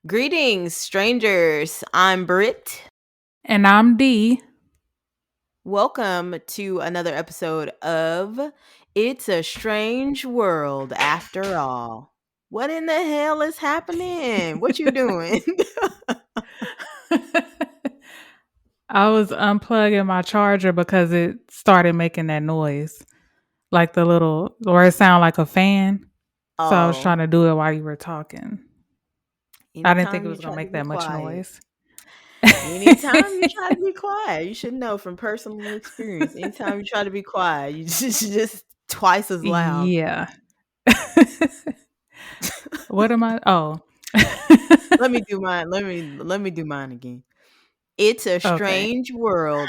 Greetings, strangers. I'm Britt. And I'm Dee. Welcome to another episode of It's a Strange World After All. What in the hell is happening? What you doing? I was unplugging my charger because it started making that noise. Like the little, or it sounded like a fan. So I was Oh, trying to do it while you were talking. I didn't think it anytime you was going try to to make be that much quiet. noise. Anytime you try to be quiet, you should know from personal experience. Anytime you try to be quiet, you just twice as loud. Yeah. What am I? Oh. Let me do mine. Let me do mine again. It's a Okay. strange world.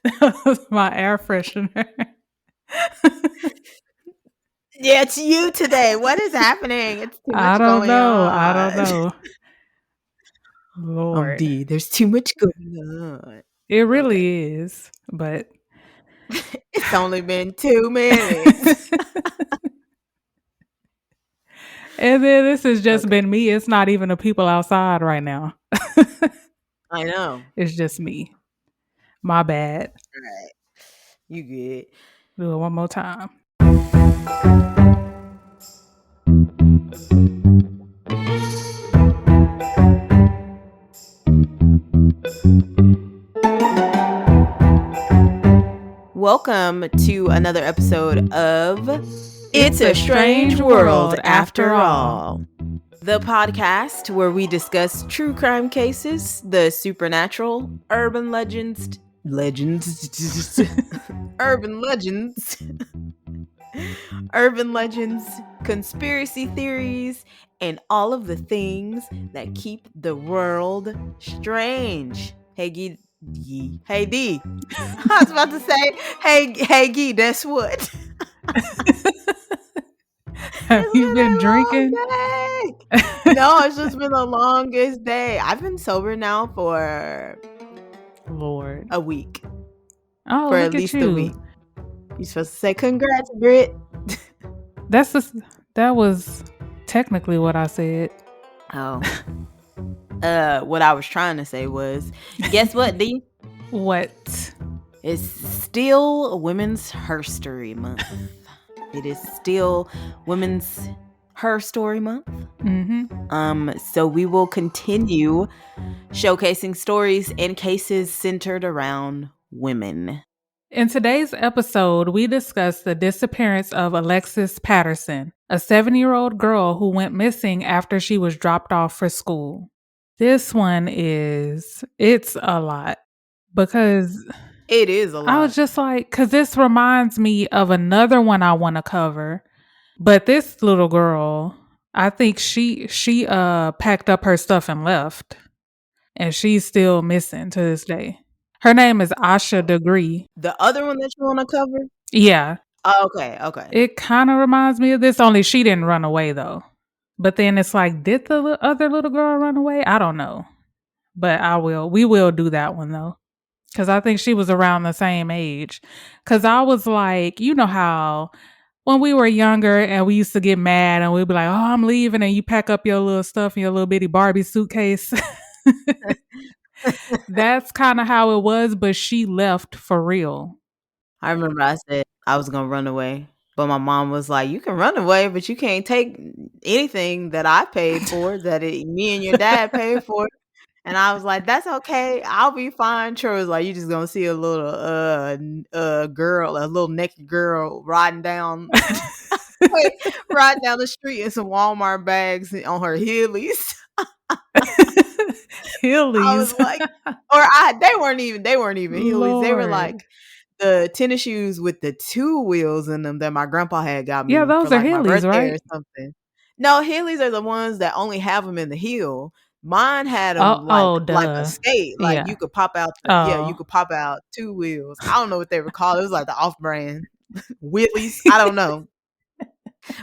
That was my air freshener. Yeah, it's you today. What is happening? It's too I much don't going know. I don't on. know. Lord. D. There's too much going on. It Okay. really is. But It's only been 2 minutes. And then this has just Okay. been me. It's not even the people outside right now. I know. It's just me. My bad. All right. You good. Do it one more time. Welcome to another episode of It's a Strange World After All. The podcast where we discuss true crime cases, the supernatural, urban legends, urban legends, urban legends, conspiracy theories, and all of the things that keep the world strange. Hey, Hey, D. I was about to say, hey, Gee, that's what. Have It's you been been a long drinking? day. No, it's just been the longest day. I've been sober now for Lord. a week. Oh, For at look at least a you. week. You're supposed to say congrats, Britt. That's just, that was technically what I said. Oh. What I was trying to say was, guess what, D? What? It's still Women's Herstory Month. It is still Women's Her Story Month. So we will continue showcasing stories and cases centered around women. In today's episode, we discuss the disappearance of Alexis Patterson, a 7-year-old girl who went missing after she was dropped off for school. This one it's a lot because It is a I was lot. just like, because this reminds me of another one I want to cover. But this little girl, I think she packed up her stuff and left. And she's still missing to this day. Her name is Asha Degree. The other one that you want to cover? Yeah. Oh, okay. It kind of reminds me of this, only she didn't run away though. But then it's like, did the other little girl run away? I don't know. But we will do that one though. Because I think she was around the same age. Because I was like, you know how when we were younger and we used to get mad and we'd be like, oh, I'm leaving. And you pack up your little stuff in your little bitty Barbie suitcase. That's kind of how it was, but she left for real. I remember I said I was going to run away. But my mom was like, you can run away, but you can't take anything that I paid for, me and your dad paid for. And I was like, that's okay. I'll be fine. Troy was like, you just going to see a little girl, a little naked girl riding down riding down the street in some Walmart bags on her heelys. I was Hillies. like, they weren't even heelys. They were Lord. like the tennis shoes with the 2 wheels in them that my grandpa had got Yeah, me for those are like my Hillies, birthday or right? something. No, heelys are the ones that only have them in the heel. Mine had them Oh, like a duh. skate, like Yeah. you could pop out you Oh, could pop out 2 wheels. I don't know what they were called. It was like the off-brand wheelies. I don't know.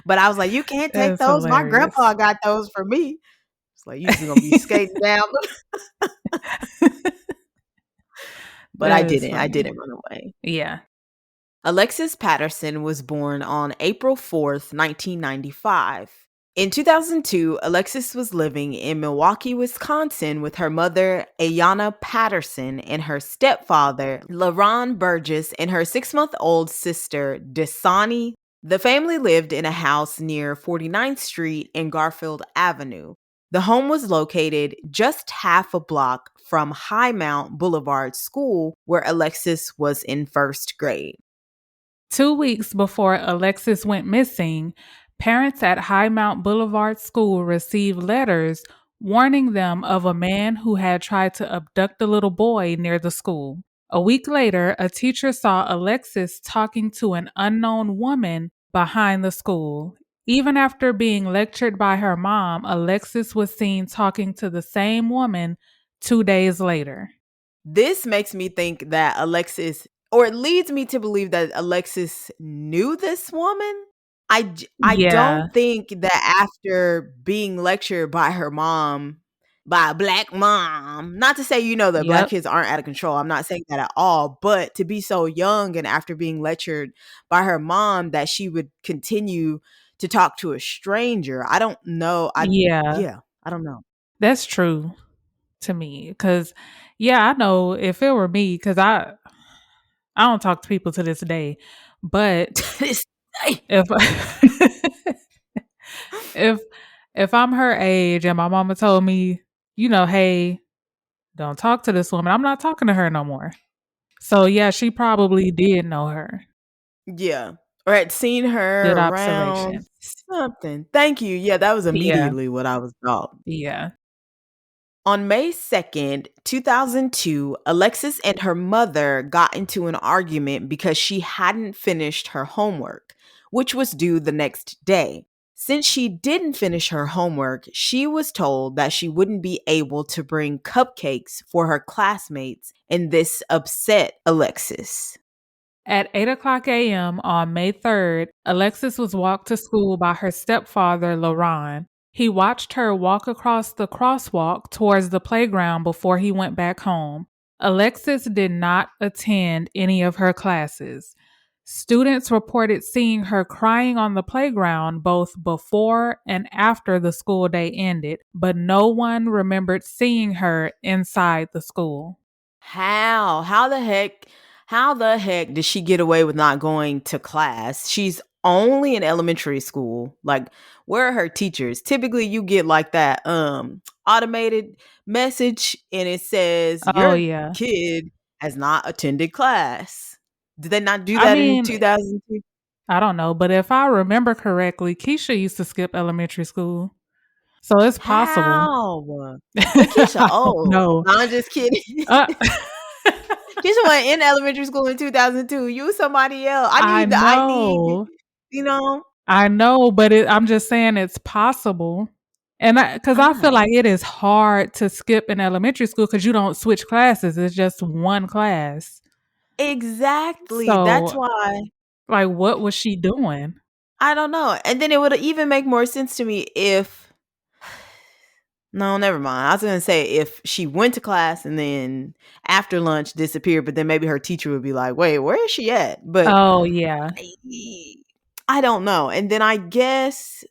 But I was like, you can't take that's those. My hilarious. grandpa got those for me. It's like you just gonna be skating down. But I That is didn't. I funny. didn't run away. Yeah. Alexis Patterson was born on April 4th, 1995. In 2002, Alexis was living in Milwaukee, Wisconsin with her mother, Ayanna Patterson, and her stepfather, LaRon Burgess, and her 6 month old sister, Dasani. The family lived in a house near 49th Street and Garfield Avenue. The home was located just half a block from Highmount Boulevard School, where Alexis was in first grade. 2 weeks before Alexis went missing, parents at Highmount Boulevard School received letters warning them of a man who had tried to abduct a little boy near the school. A week later, a teacher saw Alexis talking to an unknown woman behind the school. Even after being lectured by her mom, Alexis was seen talking to the same woman 2 days later. This makes me think that Alexis, or it leads me to believe that Alexis knew this woman. I Yeah. don't think that after being lectured by her mom, by a black mom, not to say, that black Yep. kids aren't out of control. I'm not saying that at all. But to be so young and after being lectured by her mom that she would continue to talk to a stranger. I don't know. Yeah. Yeah, I don't know. That's true to me. Cause yeah, I know if it were me, cause I don't talk to people to this day. But This- if if if I'm her age and my mama told me, hey, don't talk to this woman, I'm not talking to her no more. So yeah, she probably did know her. Yeah. Or had seen her Good around observation. something. Thank you. Yeah, that was Yeah. immediately what I was thought. Yeah. On May 2nd, 2002, Alexis and her mother got into an argument because she hadn't finished her homework, which was due the next day. Since she didn't finish her homework, she was told that she wouldn't be able to bring cupcakes for her classmates, and this upset Alexis. At 8 o'clock a.m. on May 3rd, Alexis was walked to school by her stepfather, LaRon. He watched her walk across the crosswalk towards the playground before he went back home. Alexis did not attend any of her classes. Students reported seeing her crying on the playground both before and after the school day ended, but no one remembered seeing her inside the school. How? How the heck did she get away with not going to class? She's only in elementary school. Like, where are her teachers? Typically you get like that automated message and it says Oh, your yeah. kid has not attended class. Did they not do I that in mean, 2002? I don't know, but if I remember correctly, Keisha used to skip elementary school. So it's possible. How? But Keisha I don't old. know. No, I'm just kidding. Uh, Keisha went in elementary school in 2002. You somebody else. I I need the ID, know. you know? I know, but I'm just saying it's possible. And because I feel How? like it is hard to skip in elementary school because you don't switch classes. It's just one class. Exactly. That's So, why like, what was she doing? I don't know. And then it would even make more sense to me if no, never mind. I was gonna say if she went to class and then after lunch disappeared, but then maybe her teacher would be like, "Wait, where is she at?" But Oh, yeah. I, I don't know. And then I guess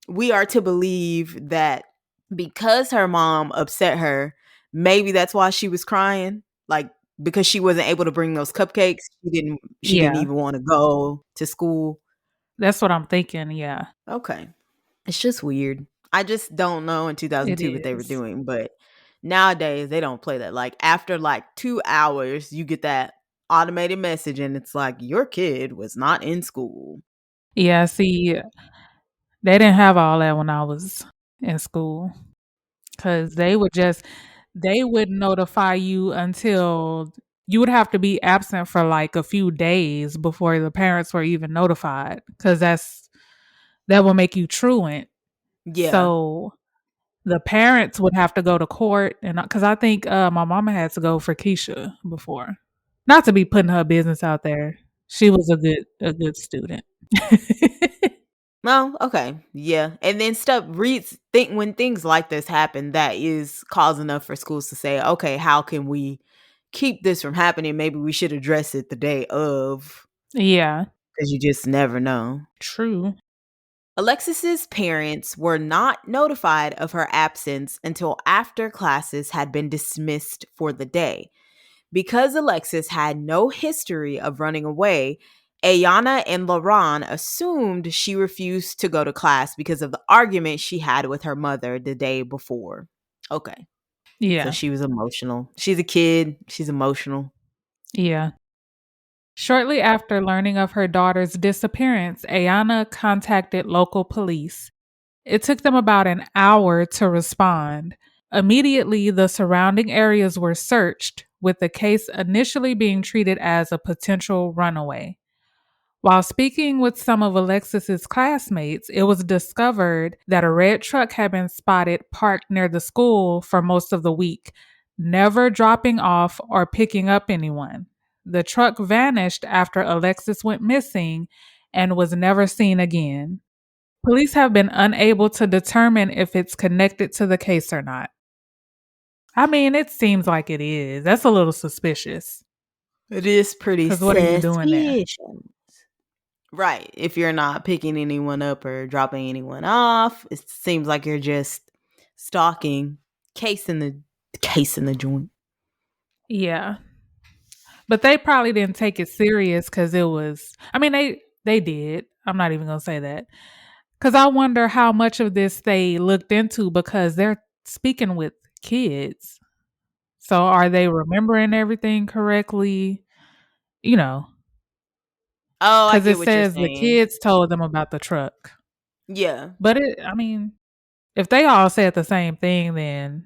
we are to believe that because her mom upset her, maybe that's why she was crying. Like because she wasn't able to bring those cupcakes, she didn't Yeah. even want to go to school. That's what I'm thinking. Yeah, Okay. It's just weird. I just don't know in it 2002 what they were is. doing, but nowadays they don't play that. Like after like 2 hours, you get that automated message and it's like your kid was not in school. Yeah, see, they didn't have all that when I was in school. 'Cause they would notify you until you would have to be absent for, like, a few days before the parents were even notified. Cause that will make you truant. Yeah. So, the parents would have to go to court and cause I think, my mama had to go for Keisha before. Not to be putting her business out there. She was a good student. No, okay. Yeah. And then stuff reads think when things like this happen, that is cause enough for schools to say, okay, how can we keep this from happening? Maybe we should address it the day of. Yeah. because you just never know. True. Alexis's parents were not notified of her absence until after classes had been dismissed for the day. Because Alexis had no history of running away, Ayana and Laron assumed she refused to go to class because of the argument she had with her mother the day before. Okay. So Yeah. she was emotional. She's a kid. She's emotional. Yeah. Shortly after learning of her daughter's disappearance, Ayana contacted local police. It took them about an hour to respond. Immediately, the surrounding areas were searched, with the case initially being treated as a potential runaway. While speaking with some of Alexis's classmates, it was discovered that a red truck had been spotted parked near the school for most of the week, never dropping off or picking up anyone. The truck vanished after Alexis went missing and was never seen again. Police have been unable to determine if it's connected to the case or not. I mean, it seems like it is. That's a little suspicious. It is pretty Because what are you doing there? suspicious. Right. If you're not picking anyone up or dropping anyone off, it seems like you're just stalking, case in the joint. Yeah. But they probably didn't take it serious because it was, I mean, they did. I'm not even going to say that. Because I wonder how much of this they looked into because they're speaking with kids. So are they remembering everything correctly? You know, Oh, I because get it what you're says the saying. kids told them about the truck. Yeah. But I mean, if they all said the same thing, then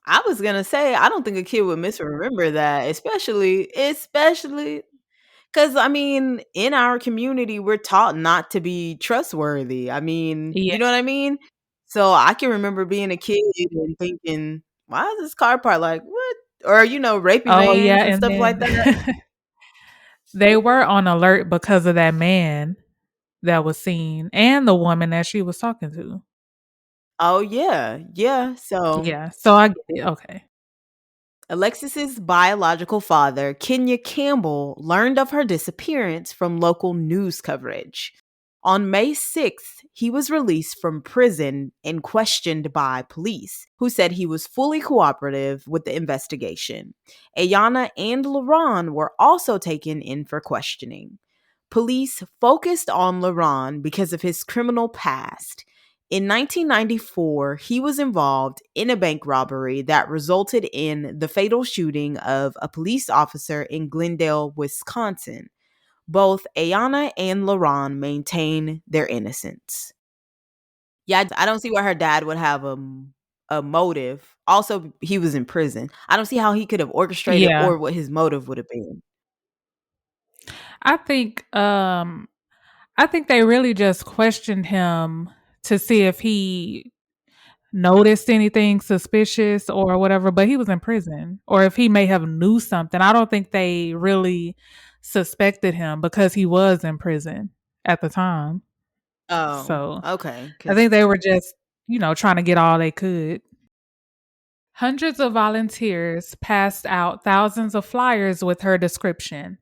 I was gonna say, I don't think a kid would misremember that, especially because I mean, in our community, we're taught not to be trustworthy. I mean, yeah. you know what I mean? So I can remember being a kid and thinking, why is this car part like what? Or rapey Oh, yeah. vans and And stuff like then that. they were on alert because of that man that was seen and the woman that she was talking to. Oh yeah, yeah. So Yeah. So I get it. Okay. Alexis's biological father, Kenya Campbell, learned of her disappearance from local news coverage. On May 6th, he was released from prison and questioned by police, who said he was fully cooperative with the investigation. Ayana and Laron were also taken in for questioning. Police focused on Laron because of his criminal past. In 1994, he was involved in a bank robbery that resulted in the fatal shooting of a police officer in Glendale, Wisconsin. Both Ayana and Laron maintain their innocence. Yeah, I don't see why her dad would have a motive. Also, he was in prison. I don't see how he could have orchestrated Yeah. or what his motive would have been. I think I think they really just questioned him to see if he noticed anything suspicious or whatever, but he was in prison or if he may have knew something. I don't think they really suspected him because he was in prison at the time. Oh, So, okay. I Because think they were just, trying to get all they could. Hundreds of volunteers passed out thousands of flyers with her description.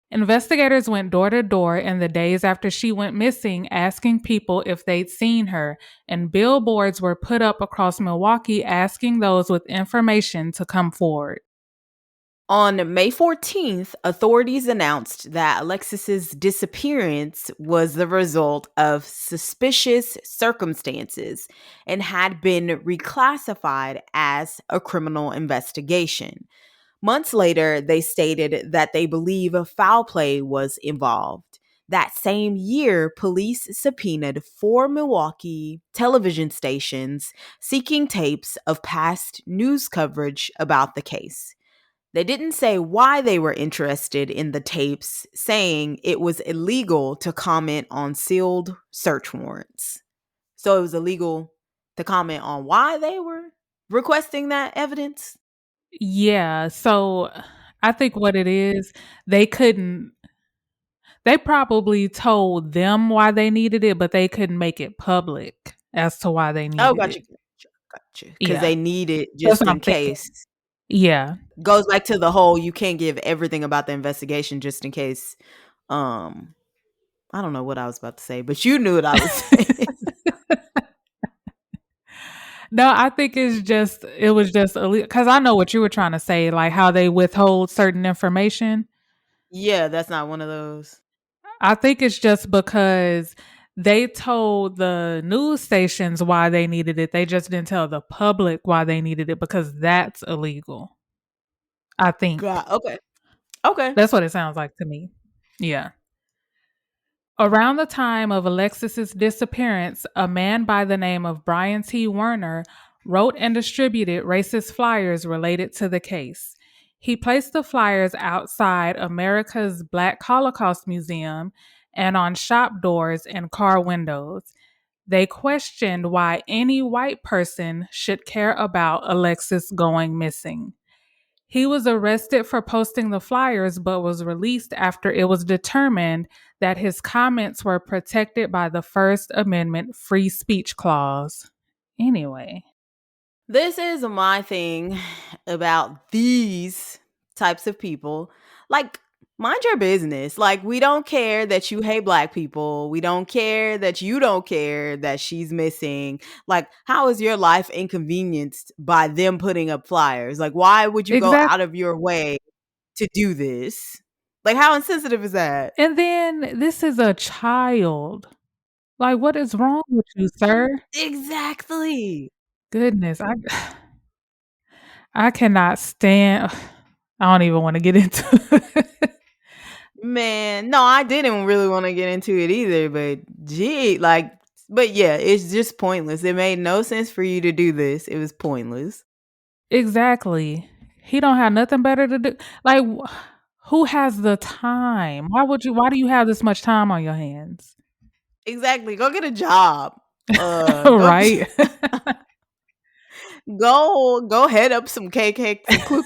Investigators went door to door in the days after she went missing, asking people if they'd seen her, and billboards were put up across Milwaukee asking those with information to come forward. on May 14th, authorities announced that Alexis's disappearance was the result of suspicious circumstances and had been reclassified as a criminal investigation. Months later, they stated that they believe foul play was involved. That same year, police subpoenaed 4 Milwaukee television stations seeking tapes of past news coverage about the case. They didn't say why they were interested in the tapes, saying it was illegal to comment on sealed search warrants. So it was illegal to comment on why they were requesting that evidence? Yeah, so I think what it is, they couldn't, they probably told them why they needed it, but they couldn't make it public as to why they Oh, needed gotcha, it. gotcha. Because Yeah, they need it that's just what I'm in thinking. case. Yeah, Goes back to the whole you can't give everything about the investigation just in case. Um, I don't know what I was about to say, but you knew what I was saying. No, I think it was just because I know what you were trying to say, like how they withhold certain information. Yeah, that's not one of those. I think it's just because they told the news stations why they needed it. They just didn't tell the public why they needed it because that's illegal. I think. God, okay. Okay. That's what it sounds like to me. Yeah. Around the time of Alexis's disappearance, a man by the name of Brian T. Werner wrote and distributed racist flyers related to the case. He placed the flyers outside America's Black Holocaust Museum and on shop doors and car windows. They questioned why any white person should care about Alexis going missing. He was arrested for posting the flyers but was released after it was determined that his comments were protected by the First Amendment free speech clause. Anyway, This is my thing about these types of people. Like, mind your business. Like, we don't care that you hate black people. We don't care that you don't care that she's missing. Like, how is your life inconvenienced by them putting up flyers? Like, why would you go exactly. out of your way to do this? Like, how insensitive is that? And then this is a child. Like, what is wrong with you, sir? Exactly. Goodness, I cannot stand. I don't even want to get into it. Man, no, I didn't really want to get into it either, but gee, like, but yeah, it's just pointless. It made no sense for you to do this. It was pointless. Exactly. He don't have nothing better to do. Like, who has the time? Why do you have this much time on your hands? Exactly. Go get a job. Go Right? go head up some KK, some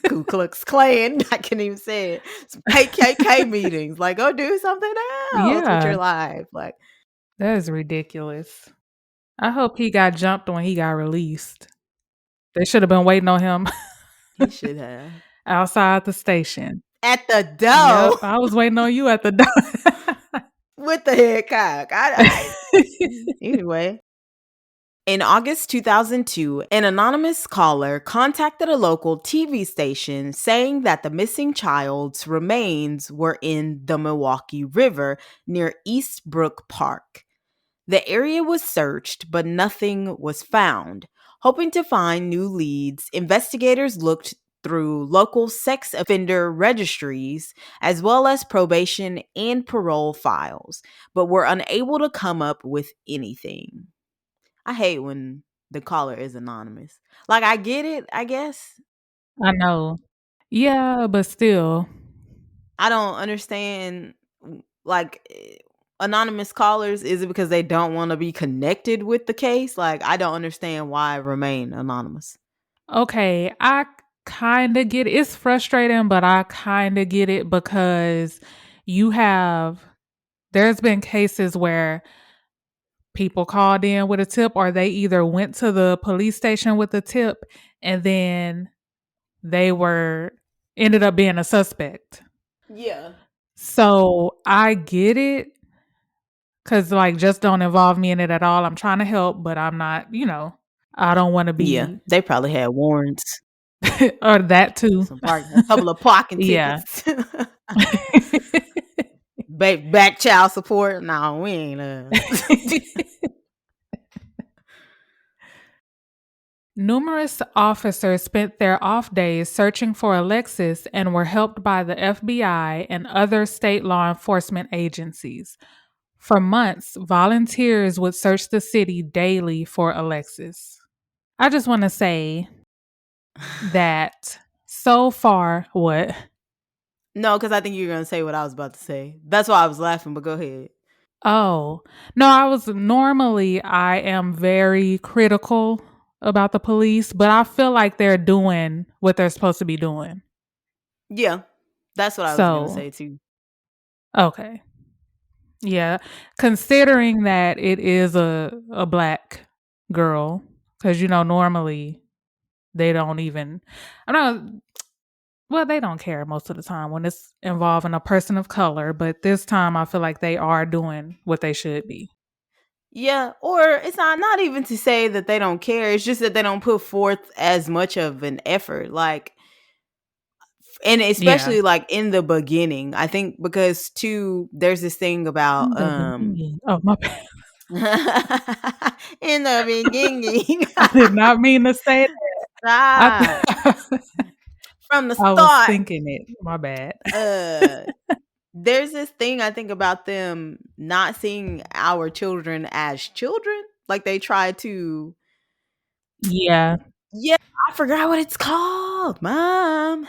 Ku Klux Klan. I can't even say it. Some KKK meetings. Like, go do something else with your Yeah, life. Like, that is ridiculous. I hope he got jumped when he got released. They should have been waiting on him he should have outside the station. at the Yep, door I was waiting on you at the door. with the head cock. Anyway. In August 2002, an anonymous caller contacted a local TV station saying that the missing child's remains were in the Milwaukee River near Eastbrook Park. The area was searched, but nothing was found. Hoping to find new leads, investigators looked through local sex offender registries as well as probation and parole files, but were unable to come up with anything. I hate when the caller is anonymous. Like, I get it, I guess. I know. Yeah, but still. I don't understand, like, anonymous callers. Is it because they don't want to be connected with the case? Like, I don't understand why remain anonymous. Okay, I kind of get it. It's frustrating, but I kind of get it because you have there's been cases where people called in with a tip or they either went to the police station with a tip and then they were ended up being a suspect. Yeah. So, I get it cuz like just don't involve me in it at all. I'm trying to help, but I'm not, I don't want to Yeah. be They probably had warrants. or that too. A couple of parking Yeah. tickets. Back child support. No, we ain't Numerous officers spent their off days searching for Alexis and were helped by the FBI and other state law enforcement agencies. For months, volunteers would search the city daily for Alexis. I just want to say that so far, what? No, because I think you're gonna say what I was about to say. That's why I was laughing, but go ahead. Oh, no, I am very critical about the police, but I feel like they're doing what they're supposed to be doing. Yeah. That's what I was gonna So, say too. okay. Yeah, considering that it is a black girl, because normally they don't even. I'm not. well, they don't care most of the time when it's involving a person of color, but this time I feel like they are doing what they should be. Yeah, or it's not even to say that they don't care. It's just that they don't put forth as much of an effort. Like, and Yeah. especially like in the beginning, I think because too there's this thing In about the beginning. Oh, my bad. in the beginning. I did not mean to say that. Stop. From the I was start. thinking it. My bad. Uh there's this thing I think about them not seeing our children as children. Like they try to, Yeah. yeah, I forgot what it's called, mom.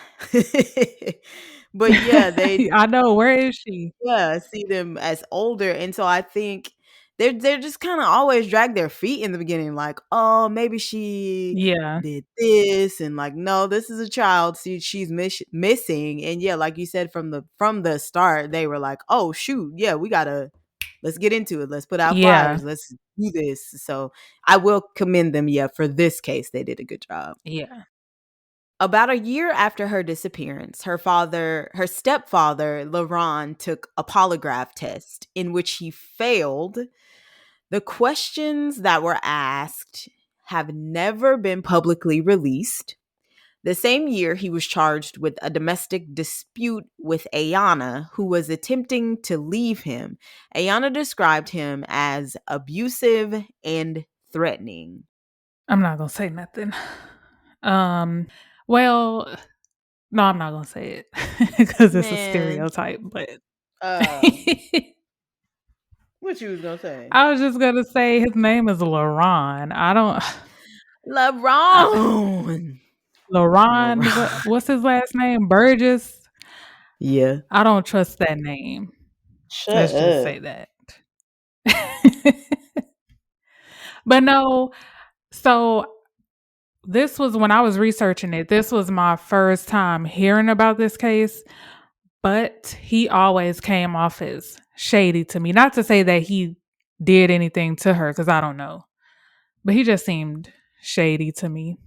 But yeah, they, I know. Where is she? yeah, see them as older, and so I think they're just kinda always drag their feet in the beginning, like, "Oh, maybe she Yeah. did this," and like, "No, this is a child, see, she's missing," and yeah, like you said, from the start, they were like, "Oh, shoot, yeah, we gotta let's get into it, let's put out Yeah. fires, let's do this," so I will commend them, yeah, for this case, they did a good job. Yeah. About a year after her disappearance, her stepfather, LaRon, took a polygraph test in which he failed. The questions that were asked have never been publicly released. The same year, he was charged with a domestic dispute with Ayana, who was attempting to leave him. Ayana described him as abusive and threatening. I'm not gonna say nothing. Well, no, I'm not gonna say it because it's a Man, stereotype. But uh, what you was gonna say? I was just gonna say his name is Laron. I don't. LeBron. Laron. LeBron. What's his last name? Burgess. Yeah. I don't trust that name. Shut Let's just up. say that. But no. So this was when I was researching it. This was my first time hearing about this case. But he always came off as shady to me. Not to say that he did anything to her, because I don't know. But he just seemed shady to me.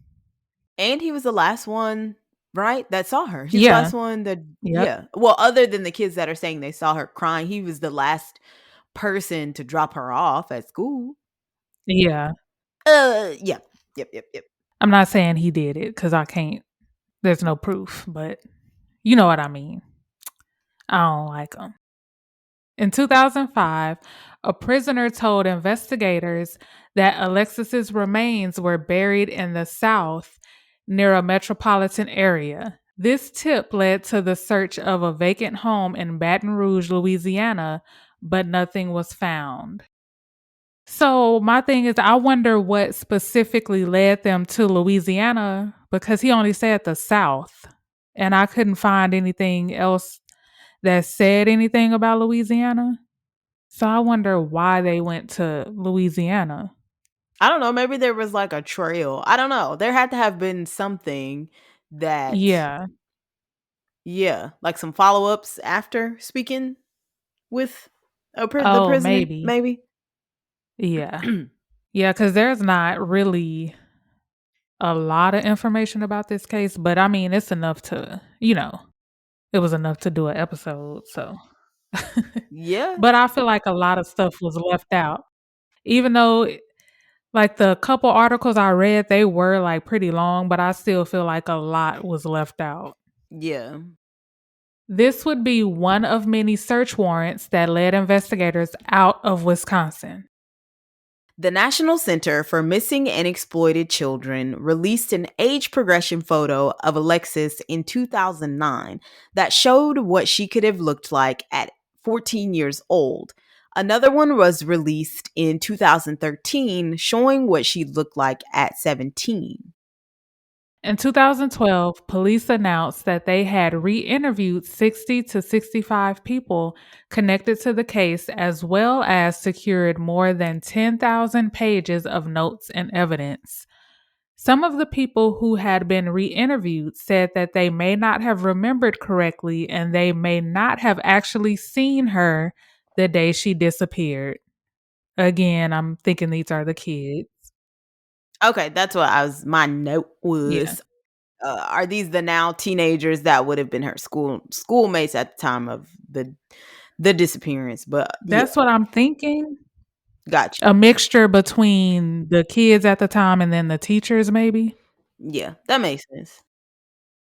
And he was the last one, right? That saw her. He's the Yeah. last one that, Yep. yeah. Well, other than the kids that are saying they saw her crying, he was the last person to drop her off at school. Yeah. Yeah. Yep, yep, yep. I'm not saying he did it because I can't. There's no proof, but you know what I mean. I don't like him. In 2005, a prisoner told investigators that Alexis's remains were buried in the South near a metropolitan area. This tip led to the search of a vacant home in Baton Rouge, Louisiana, but nothing was found. So, my thing is, I wonder what specifically led them to Louisiana because he only said the South, and I couldn't find anything else that said anything about Louisiana. So I wonder why they went to Louisiana. I don't know. Maybe there was like a trail. I don't know. There had to have been something that, Yeah. yeah, like some follow ups after speaking with the Oh, prisoner, maybe. maybe. Yeah. Yeah, because there's not really a lot of information about this case, but I mean, it's enough to, it was enough to do an episode. So, Yeah. but I feel like a lot of stuff was left out. Even though, like, the couple articles I read, they were like pretty long, but I still feel like a lot was left out. Yeah. This would be one of many search warrants that led investigators out of Wisconsin. The National Center for Missing and Exploited Children released an age progression photo of Alexis in 2009 that showed what she could have looked like at 14 years old. Another one was released in 2013 showing what she looked like at 17. In 2012, police announced that they had re interviewed 60 to 65 people connected to the case, as well as secured more than 10,000 pages of notes and evidence. Some of the people who had been re interviewed said that they may not have remembered correctly and they may not have actually seen her the day she disappeared. Again, I'm thinking these are the kids. Okay, that's what my note Yeah. was. are these the now teenagers that would have been her schoolmates at the time of the disappearance? But yeah, That's what I'm thinking. got you. A mixture between the kids at the time and then the teachers, maybe? Yeah, that makes sense.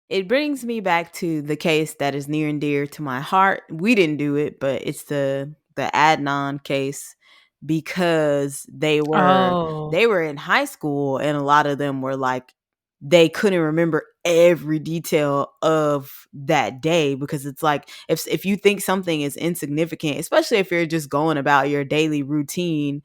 It brings me back to the case that is near and dear to my heart. We didn't do it, but it's the Adnan case because Oh, they were in high school and a lot of them were like they couldn't remember every detail of that day because it's like if you think something is insignificant, especially if you're just going about your daily routine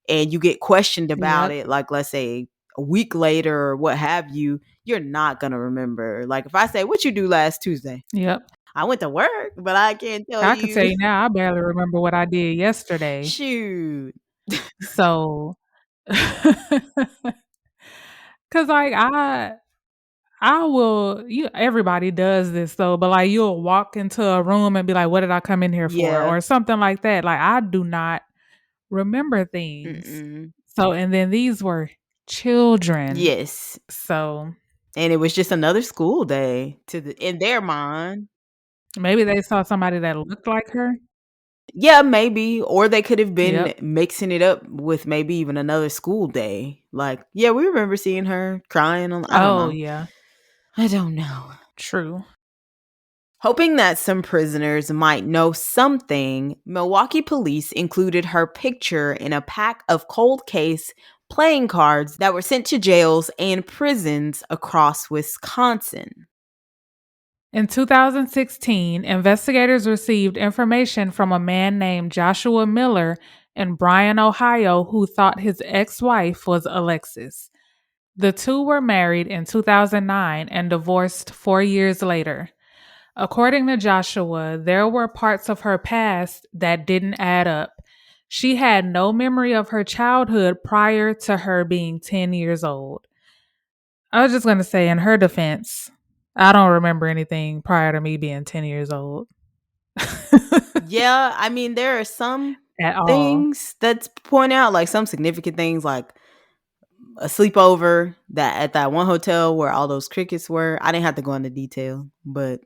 and you get questioned about yep, it, like let's say a week later or what have you, you're not gonna remember. Like if I say, "What you do last Tuesday?" yep. I went to work, but I can't tell I can tell you. you now, I barely remember what I did yesterday. Shoot. So, cause like I will you everybody does this though, but like you'll walk into a room and be like, "What did I come in here for?" Yeah. Or something like that. Like I do not remember things. Mm-mm. So, and then these were children. Yes. So And it was just another school day to the in their mind. maybe they saw somebody that looked like her. Yeah, maybe. Or they could have been Yep. mixing it up with maybe even another school day. Like, yeah, we remember seeing her crying on I don't Oh know. yeah. I don't know. True. Hoping that some prisoners might know something, Milwaukee police included her picture in a pack of cold case playing cards that were sent to jails and prisons across Wisconsin. In 2016, investigators received information from a man named Joshua Miller in Bryan, Ohio, who thought his ex wife was Alexis. The two were married in 2009 and divorced 4 years later. According to Joshua, there were parts of her past that didn't add up. She had no memory of her childhood prior to her being 10 years old. I was just going to say, in her defense, I don't remember anything prior to me being 10 years old Yeah, I mean, there are some at all. things that point out, like some significant things, like a sleepover that at that one hotel where all those crickets were. I didn't have to go into detail, but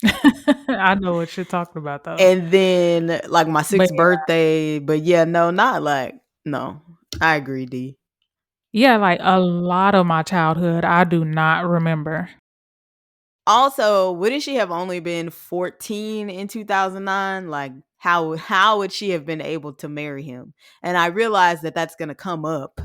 I know what you're talking about, though. and then like my But sixth birthday. But yeah, no, not like no. I agree, D. yeah, like a lot of my childhood, I do not remember. Also, wouldn't she have only been 14 in 2009? Like how would she have been able to marry him? And I realize that that's going to come up,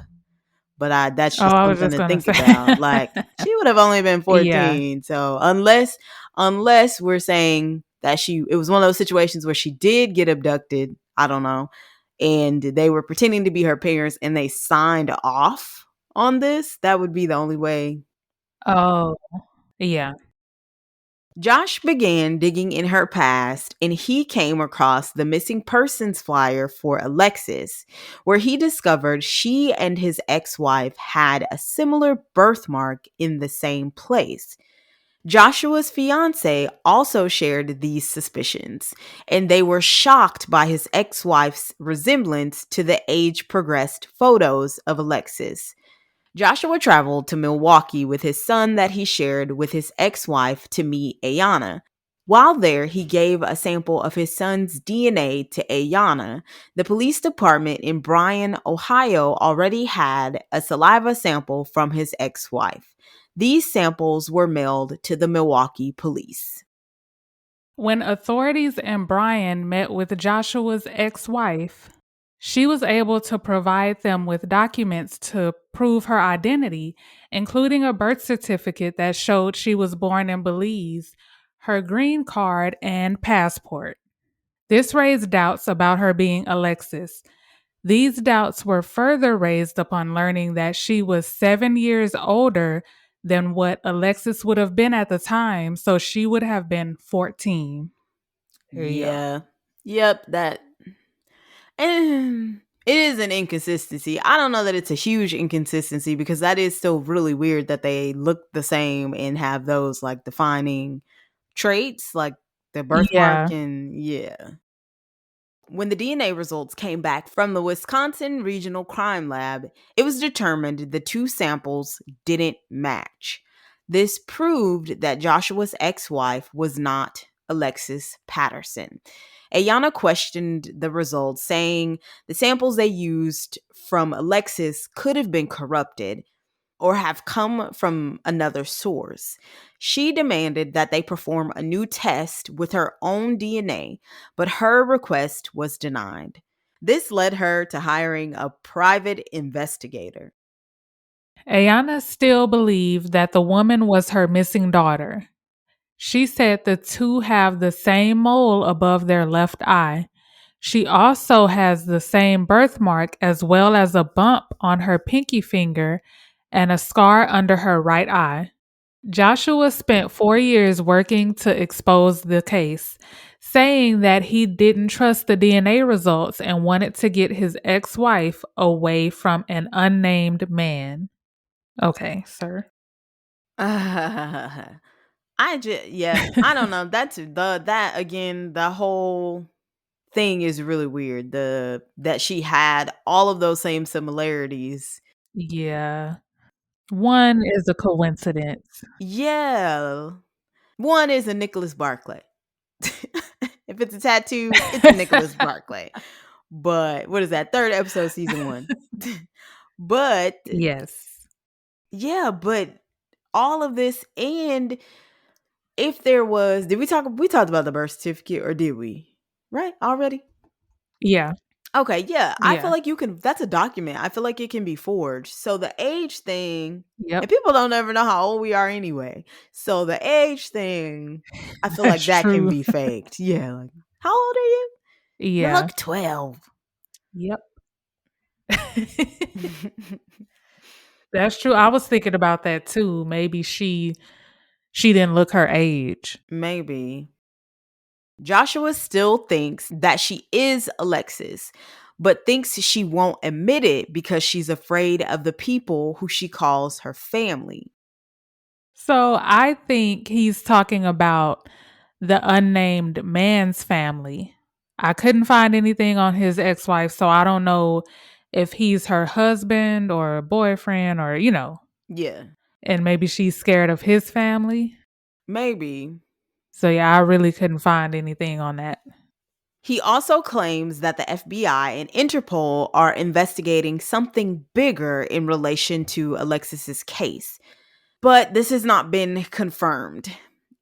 but that's Oh, just I was something just to going to think say. about. Like she would have only been Yeah. 14. So unless we're saying that she it was one of those situations where she did get abducted, I don't know, and they were pretending to be her parents and they signed off on this, that would be the only way. Oh, yeah. Josh began digging in her past and he came across the missing persons flyer for Alexis, where he discovered she and his ex wife had a similar birthmark in the same place. Joshua's fiance also shared these suspicions, and they were shocked by his ex wife's resemblance to the age progressed photos of Alexis. Joshua traveled to Milwaukee with his son that he shared with his ex wife to meet Ayana. While there, he gave a sample of his son's DNA to Ayana. The police department in Bryan, Ohio already had a saliva sample from his ex wife. These samples were mailed to the Milwaukee police. When authorities in Bryan met with Joshua's ex wife, she was able to provide them with documents to prove her identity, including a birth certificate that showed she was born in Belize, her green card, and passport. This raised doubts about her being Alexis. These doubts were further raised upon learning that she was 7 years older than what Alexis would have been at the time, so she would have been 14. There you go. Yeah. Yep, that it is an inconsistency. I don't know that it's a huge inconsistency because that is still really weird that they look the same and have those like defining traits like the birthmark Yeah. and yeah. When the DNA results came back from the Wisconsin Regional Crime Lab, it was determined the two samples didn't match. This proved that Joshua's ex wife was not Alexis Patterson. Ayana questioned the results, saying the samples they used from Alexis could have been corrupted or have come from another source. She demanded that they perform a new test with her own DNA, but her request was denied. This led her to hiring a private investigator. Ayana still believed that the woman was her missing daughter. She said the two have the same mole above their left eye. She also has the same birthmark as well as a bump on her pinky finger and a scar under her right eye. Joshua spent 4 years working to expose the case, saying that he didn't trust the DNA results and wanted to get his ex wife away from an unnamed man. Okay, sir. Yeah, I don't know. That's that again, the whole thing is really weird. The that she had all of those same similarities. Yeah. One is a coincidence. Yeah. One is a Nicholas Barclay. If it's a tattoo, it's a Nicholas Barclay. But what is that? Third episode, season 1. But Yes. yeah, but all of this, and if there was, we talked about the birth certificate, or did we? Right? Already? Yeah. Okay, yeah. I feel Yeah. like you can, that's a document. I feel like it can be forged. So the age thing, and Yep. people don't ever know how old we are anyway. So the age thing, I feel That's like that can true. be faked. Yeah, like, how old are you? You Yeah. look 12. Yep. That's true. I was thinking about that too. Maybe she didn't look her age. Maybe. Joshua still thinks that she is Alexis, but thinks she won't admit it because she's afraid of the people who she calls her family. So I think he's talking about the unnamed man's family. I couldn't find anything on his ex wife, so I don't know if he's her husband or boyfriend or, Yeah, and maybe she's scared of his family. maybe. So yeah, I really couldn't find anything on that. He also claims that the FBI and Interpol are investigating something bigger in relation to Alexis's case, but this has not been confirmed.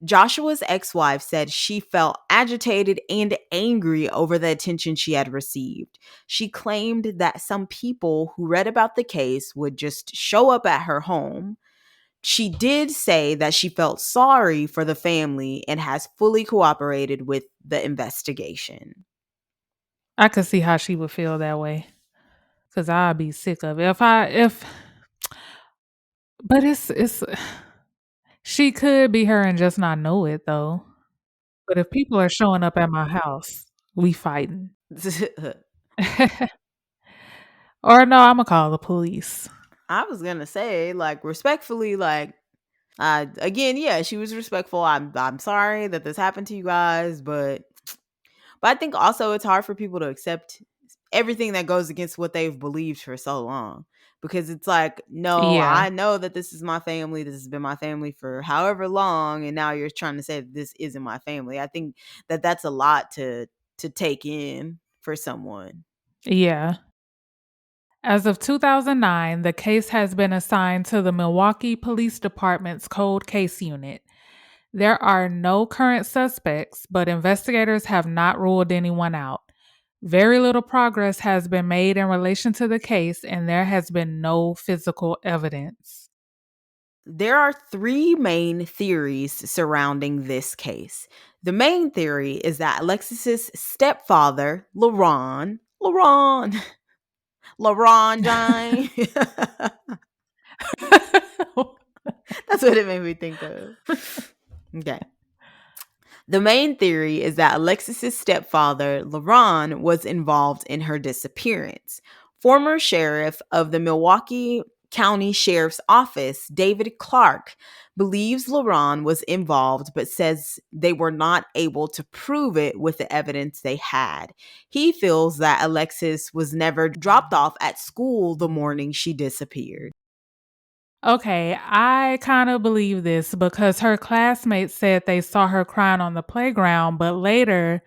Joshua's ex wife said she felt agitated and angry over the attention she had received. She claimed that some people who read about the case would just show up at her home. She did say that she felt sorry for the family and has fully cooperated with the investigation. I could see how she would feel that way because I'd be sick of it. If, but it's, she could be her and just not know it though. But if people are showing up at my house, we fighting. Or no, I'm gonna call the police. I was gonna say, like, respectfully, like, again, yeah, she was respectful. I'm sorry that this happened to you guys, but I think also it's hard for people to accept everything that goes against what they've believed for so long. Because it's like, no, Yeah, I know that this is my family. This has been my family for however long, and now you're trying to say that this isn't my family. I think that that's a lot to take in for someone. yeah. As of 2009, the case has been assigned to the Milwaukee Police Department's Cold Case Unit. There are no current suspects, but investigators have not ruled anyone out. Very little progress has been made in relation to the case, and there has been no physical evidence. There are three main theories surrounding this case. The main theory is that Alexis's stepfather, LaRon, LaRon Jane. That's what it made me think of. Okay. The main theory is that Alexis's stepfather, LaRon, was involved in her disappearance. Former sheriff of the Milwaukee County Sheriff's Office, David Clark, believes LaRon was involved but says they were not able to prove it with the evidence they had. He feels that Alexis was never dropped off at school the morning she disappeared. Okay, I kind of believe this because her classmates said they saw her crying on the playground, but later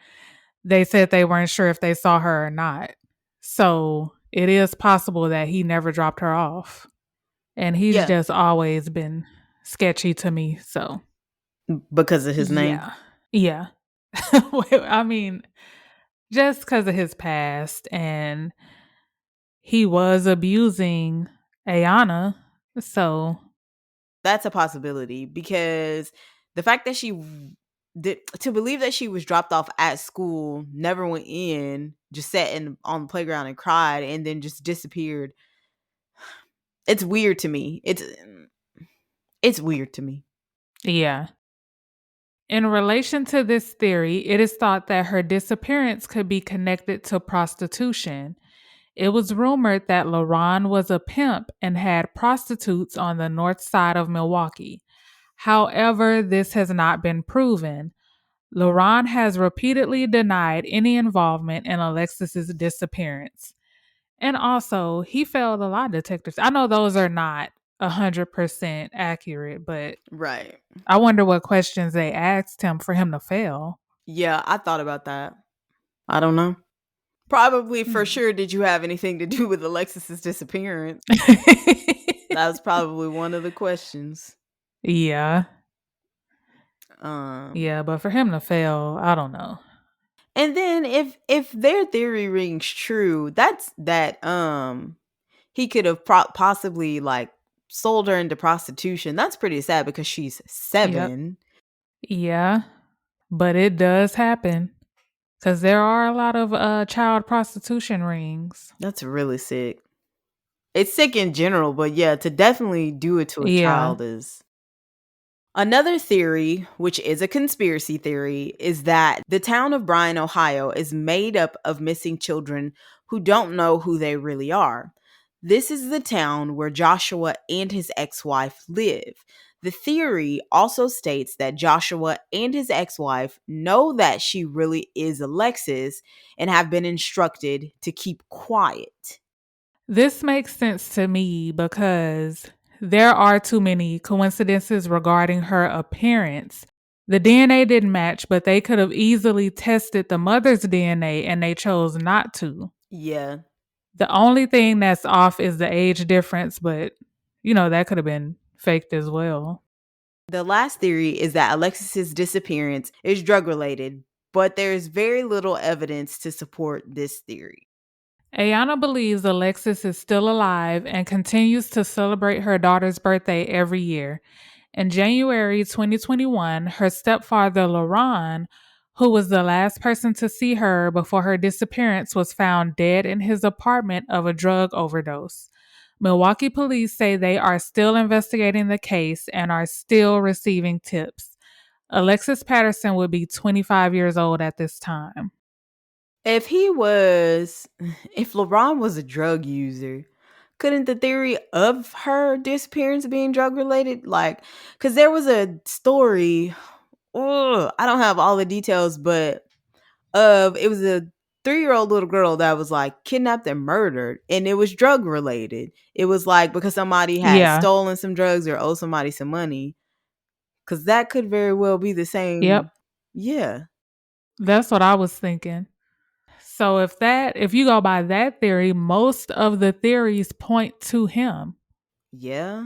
they said they weren't sure if they saw her or not. So it is possible that he never dropped her off. And he's Yeah, just always been sketchy to me. So, because of his name. yeah. Yeah. Well, I mean, just because of his past, and he was abusing Ayana. So, That's a possibility because the fact that to believe that she was dropped off at school, never went in, just sat on the playground and cried, and then just disappeared. It's weird to me. It's weird to me. yeah. In relation to this theory, it is thought that her disappearance could be connected to prostitution. It was rumored that LaRon was a pimp and had prostitutes on the north side of Milwaukee. However, this has not been proven. LaRon has repeatedly denied any involvement in Alexis's disappearance. And also, he failed a lie detectors. I know those are not 100% accurate, but Right. I wonder what questions they asked him for him to fail. Yeah, I thought about that. I don't know. Probably for Hmm. sure. Did you have anything to do with Alexis's disappearance? That was probably one of the questions. Yeah. Um, Yeah, but for him to fail, I don't know. and then if their theory rings true, that's that he could have possibly like sold her into prostitution. That's pretty sad because she's Yep. 7. Yeah, but it does happen because there are a lot of child prostitution rings. That's really sick. It's sick in general, but yeah, to definitely do it to a Yeah. child is. Another theory, which is a conspiracy theory, is that the town of Bryan, Ohio is made up of missing children who don't know who they really are. This is the town where Joshua and his ex wife live. The theory also states that Joshua and his ex wife know that she really is Alexis and have been instructed to keep quiet. This makes sense to me because there are too many coincidences regarding her appearance. The DNA didn't match, but they could have easily tested the mother's DNA and they chose not to. Yeah. The only thing that's off is the age difference, but that could have been faked as well. The last theory is that Alexis's disappearance is drug related, but there is very little evidence to support this theory. Ayana believes Alexis is still alive and continues to celebrate her daughter's birthday every year. In January 2021, her stepfather, Laron, who was the last person to see her before her disappearance, was found dead in his apartment of a drug overdose. Milwaukee police say they are still investigating the case and are still receiving tips. Alexis Patterson would be 25 years old at this time. If he was, if LeBron was a drug user, couldn't the theory of her disappearance being drug related, like, because there was a story, I don't have all the details, but it was a 3-year-old little girl that was like kidnapped and murdered, and it was drug related. It was like because somebody had Yeah. stolen some drugs or owed somebody some money, because that could very well be the Yep. same. Yeah. That's what I was thinking. So if you go by that theory, most of the theories point to him. Yeah.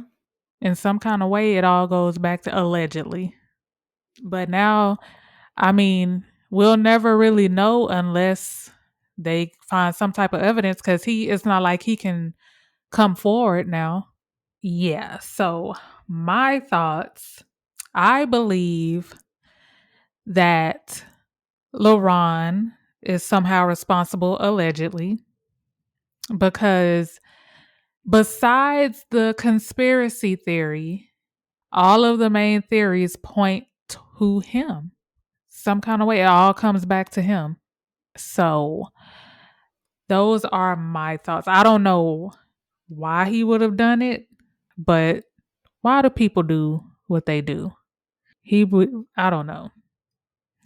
In some kind of way, it all goes back to allegedly. But now, I mean, we'll never really know unless they find some type of evidence because it's not like he can come forward now. Yeah. So, my thoughts, I believe that LaRon is somehow responsible, allegedly, because besides the conspiracy theory, all of the main theories point to him. Some kind of way, it all comes back to him. So, those are my thoughts. I don't know why he would have done it, but why do people do what they do? I don't know.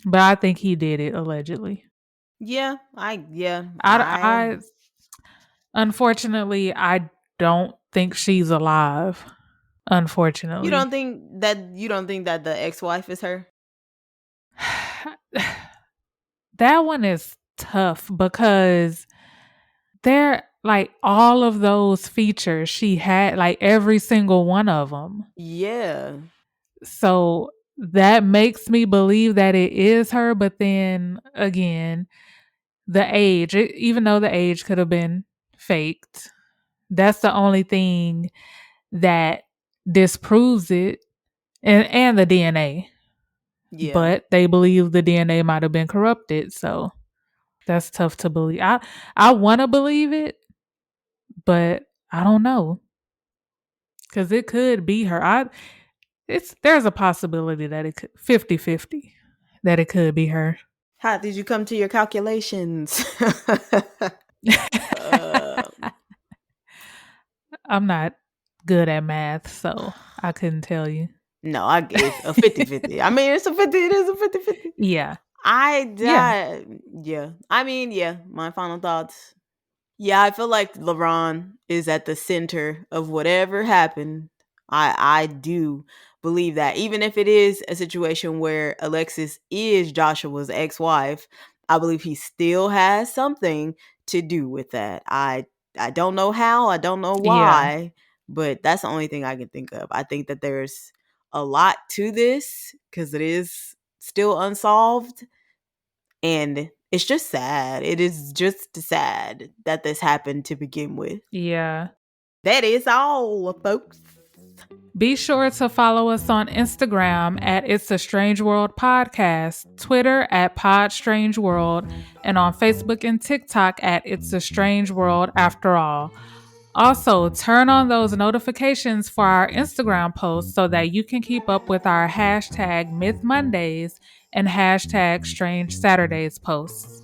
But I think he did it allegedly. I unfortunately I don't think she's alive. You unfortunately. don't think that the ex-wife is her? That one is tough because they're like all of those features she had, like every single one of them. Yeah. So that makes me believe that it is her. But then again, the age, even though the age could have been faked, that's the only thing that disproves it, and the DNA. Yeah. But they believe the DNA might have been corrupted. So that's tough to believe. I want to believe it, but I don't know because it could be her. There's a possibility that it could 50-50 that it could be her. How did you come to your calculations? um, I'm not good at math, so I couldn't tell you. no, it's a 50-50. I mean, it is a 50-50. Yeah. I Yeah. yeah. I mean, yeah, my final thoughts. Yeah, I feel like LeBron is at the center of whatever happened. I do believe that. Even if it is a situation where Alexis is Joshua's ex-wife, I believe he still has something to do with that. I don't know how, I don't know Yeah. why, but that's the only thing I can think of. I think that there's a lot to this cuz it is still unsolved, and it's just sad. It is just sad that this happened to begin with. Yeah. That is all, folks. Be sure to follow us on Instagram at It's a Strange World Podcast, Twitter at Pod Strange World, and on Facebook and TikTok at It's a Strange World After All. Also, turn on those notifications for our Instagram posts so that you can keep up with our hashtag Myth Mondays and hashtag Strange Saturdays posts.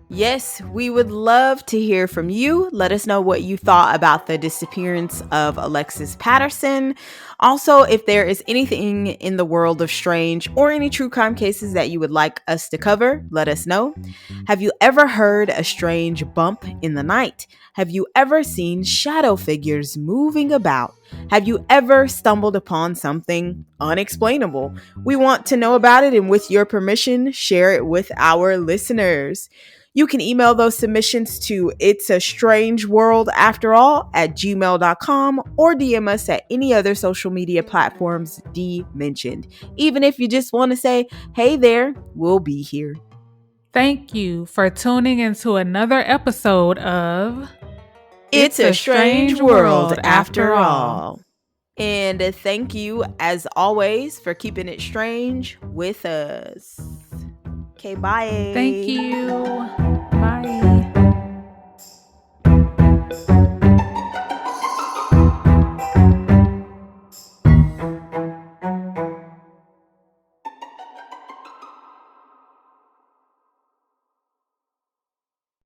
Yes, we would love to hear from you. Let us know what you thought about the disappearance of Alexis Patterson. Also, if there is anything in the world of strange or any true crime cases that you would like us to cover, let us know. Have you ever heard a strange bump in the night? Have you ever seen shadow figures moving about? Have you ever stumbled upon something unexplainable? We want to know about it, and with your permission, share it with our listeners. You can email those submissions to it's a strange world after all at gmail.com or DM us at any other social media platforms D mentioned. Even if you just want to say, hey there, we'll be here. Thank you for tuning into another episode of It's a strange world after all. And thank you, as always, for keeping it strange with us. Okay, bye. Thank you. Bye.